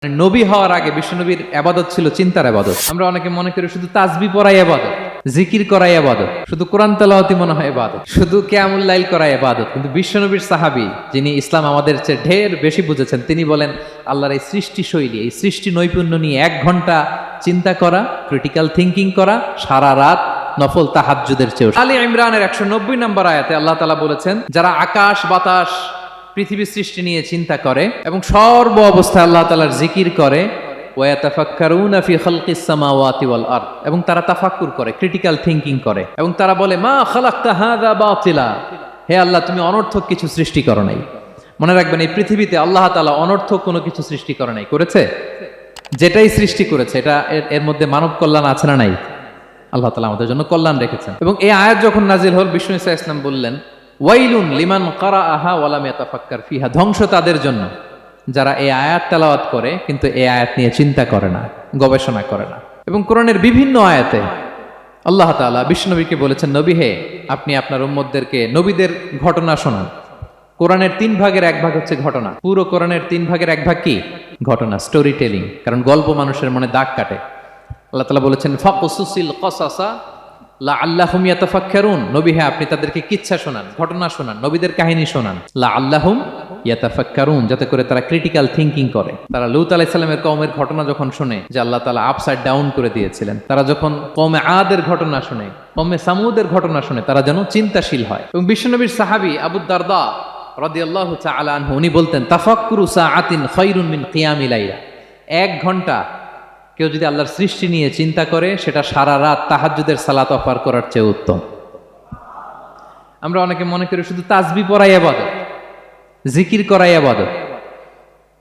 নবী হওয়ার আগে বিশ্বনবীর ইবাদত ছিল চিন্তার ইবাদত। আমরা অনেকে মনে করি শুধু তাসবিহ পড়াই ইবাদত, জিকির করাই ইবাদত, শুধু কোরআন তেলাওয়াতই মনে হয় ইবাদত, শুধু কিয়ামুল লাইল করাই ইবাদত। কিন্তু বিশ্বনবীর সাহাবী যিনি ইসলাম আমাদের চেয়ে ঢের বেশি বুঝেছেন, তিনি বলেন আল্লাহর এই সৃষ্টি শৈলী, এই সৃষ্টি নৈপুণ্য নিয়ে 1 ঘন্টা চিন্তা করা, ক্রিটিক্যাল থিঙ্কিং করা, সারা রাত নফল তাহাজ্জুদের চেয়েও। আলী ইমরানের 190 নম্বর আয়াতে আল্লাহ তাআলা বলেছেন, যারা আকাশ বাতাস পৃথিবী সৃষ্টি নিয়ে চিন্তা করে এবং সর্ব অবস্থায় আল্লাহ তাআলার জিকির করে, ওয়াতাফাক্কারুনা ফি খালকিস সামাওয়াতি ওয়াল আরদ, এবং তারা তাফাক্কুর করে, ক্রিটিক্যাল থিঙ্কিং করে, এবং তারা বলে মা খালাকতা হাযা বাতিলা, হে আল্লাহ তুমি অনর্থক কিছু সৃষ্টি করো নাই। মনে রাখবেন, এই পৃথিবীতে আল্লাহ তাআলা অনর্থক কোনো কিছু সৃষ্টি করে নাই, করেছে? যেটাই সৃষ্টি করেছে এটা এর মধ্যে মানব কল্যাণ আছে না নাই? আল্লাহ তাআলা আমাদের জন্য কল্যাণ রেখেছেন। এবং এই আয়াত যখন নাজিল হল, বিষ্ণু ঈসা ইসলাম বললেন, ওয়াইলুন লিমান কারাআহা ওয়া লাম ইয়াতাফাক্কার ফিহা, ধ্বংস তাদের জন্য যারা এই আয়াত তেলাওয়াত করে কিন্তু এই আয়াত নিয়ে চিন্তা করে না, গবেষণা করে না। এবং কোরআনের বিভিন্ন আয়াতে আল্লাহ তাআলা বিশ্বনবীকে বলেছেন, নবী হে, আপনি আপনার উম্মতদেরকে নবীদের ঘটনা শোনান। কোরআনের 3 ভাগের 1 ভাগ হচ্ছে ঘটনা। পুরো কোরআনের 3 ভাগের 1 ভাগ কি? ঘটনা, স্টোরি টেলিং। কারণ গল্প মানুষের মনে দাগ কাটে। আল্লাহ তাআলা বলেছেন, ফাকুসুসিল কসাসা লাআল্লাহুম ইয়াতাফাক্কারুন, নবী হে আপনি তাদেরকে কিচ্ছা শোনান, ঘটনা শোনান, নবীদের কাহিনী শোনান, লাআল্লাহুম ইয়াতাফাক্কারুন, যাতে করে তারা ক্রিটিক্যাল থিঙ্কিং করে। তারা লূত আলাইহিস সালামের কওমের ঘটনা যখন শুনে যে আল্লাহ তাআলা আপসাইড ডাউন করে দিয়েছিলেন, তারা যখন কওমে আদের ঘটনা শুনে, কওমে সামুদের ঘটনা শুনে, তারা যেন চিন্তাশীল হয়। এবং বিশ্বনবীর সাহাবী আবু দারদা রাদিয়াল্লাহু তাআলা আনহু, উনি বলতেন, তাফাক্কুরু সাআতিন খায়রুন মিন কিয়ামি লাইলা, 1 ঘন্টা কেউ যদি আল্লাহর সৃষ্টি নিয়ে চিন্তা করে, সেটা সারা রাত তাহাজ্জুদের সালাত অফার করার চেয়ে উত্তম। আমরা অনেকে মনে করি শুধু তাসবিহ পড়াই ইবাদত, জিকির করাই ইবাদত,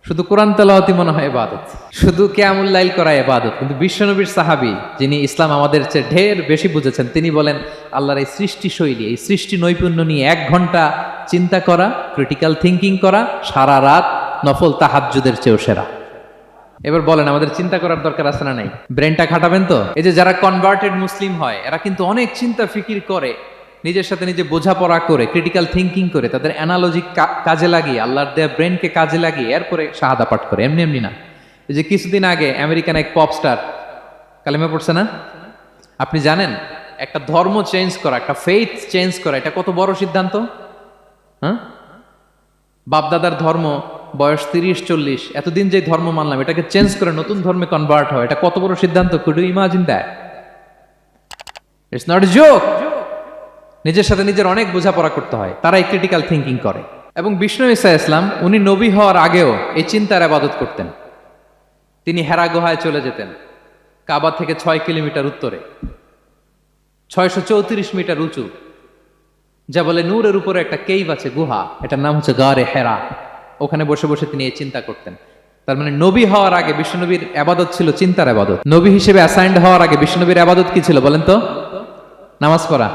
শুধু কোরআন তেলাওয়াতই মনে হয় ইবাদত, শুধু কিয়ামুল লাইল করাই ইবাদত। কিন্তু বিশ্বনবীর সাহাবী যিনি ইসলাম আমাদের চেয়ে ঢের বেশি বুঝেছেন, তিনি বলেন আল্লাহর এই সৃষ্টি শৈলী, এই সৃষ্টি নৈপুণ্য নিয়ে 1 ঘন্টা চিন্তা করা, ক্রিটিক্যাল থিঙ্কিং করা, সারা রাত নফল তাহাজ্জুদের চেয়েও সেরা। এবার বলেন, আমাদের চিন্তা করার দরকার আছে না নাই? ব্রেনটা খাটাবেন তো? এই যে যারা কনভার্টেড মুসলিম হয়, এরা কিন্তু অনেক চিন্তা ফিকির করে, নিজের সাথে নিজে বোঝাপড়া করে, ক্রিটিক্যাল থিঙ্কিং করে, তাদের অ্যানালজি কাজে লাগিয়ে, আল্লাহর দেয়া ব্রেনকে কাজে লাগিয়ে এরপরে শাহাদা পাঠ করে, এমনি এমনি না। এই যে কিছুদিন আগে আমেরিকান এক পপ স্টার কালেমা পড়ছে না? আপনি জানেন একটা ধর্ম চেঞ্জ করা, একটা ফেইথ চেঞ্জ করা, এটা কত বড় সিদ্ধান্ত? হ্যাঁ, বাপদাদার ধর্ম, বয়স 30-40, এতদিন যে ধর্ম মানলাম, এটাকে চেঞ্জ করে নতুন ধর্মে কনভার্ট হয়, এটা কত বড় সিদ্ধান্ত? Could you imagine that? It's not a joke. নিজের সাথে নিজের অনেক বোঝাপড়া করতে হয়, তারাই ক্রিটিক্যাল থিঙ্কিং করে। এবং বিষ্ণু ঈসা ইসলাম, উনি নবী হওয়ার আগেও এই চিন্তার ইবাদত করতেন। তিনি হেরা গুহায় চলে যেতেন, কাবা থেকে 6 কিলোমিটার উত্তরে, 634 মিটার উঁচু, যা বলে নূরের উপরে একটা কেইভ আছে, গুহা, এটার নাম হচ্ছে গারে হেরা। ওখানে বসে বসে তিনি এই চিন্তা করতেন। তার মানে নবী হওয়ার আগে বিশ্বনবীর ইবাদত ছিল চিন্তার ইবাদত। নবী হিসেবে অ্যাসাইন্ড হওয়ার আগে বিশ্বনবীর ইবাদত কি ছিল বলেন তো? নামাজ পড়া,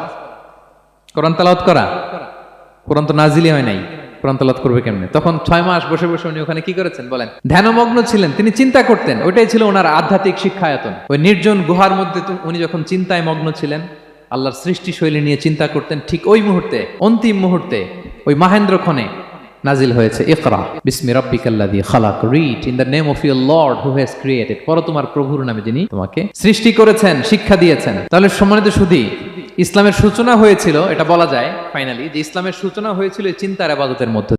কোরআন তেলাওয়াত করা। কোরআন তো নাজিলই হয় নাই, কোরআন তেলাওয়াত করবে কেমনে? তখন 6 মাস বসে বসে উনি ওখানে কি করেছেন বলেন? ধ্যানমগ্ন ছিলেন, তিনি চিন্তা করতেন। ওইটাই ছিল ওনার আধ্যাত্মিক শিক্ষায়তন। ওই নির্জন গুহার মধ্যে উনি যখন চিন্তায় মগ্ন ছিলেন, আল্লাহর সৃষ্টি শৈলী নিয়ে চিন্তা করতেন, ঠিক ওই মুহূর্তে, অন্তিম মুহূর্তে, ওই মাহেন্দ্রক্ষণে নাজিল হয়েছে ইকরা বিসমি রাব্বিকাল্লাযী খালাক, read in the name of your lord who has created, পড়ো তোমার প্রভুর নামে যিনি তোমাকে সৃষ্টি করেছেন, শিক্ষা দিয়েছেন। তাহলে সম্মানিত সুধী, ইসলামের সূচনা হয়েছিল, এটা বলা যায় ফাইনালি যে ইসলামের সূচনা হয়েছিল এই চিন্তার ইবাদতের মধ্যে।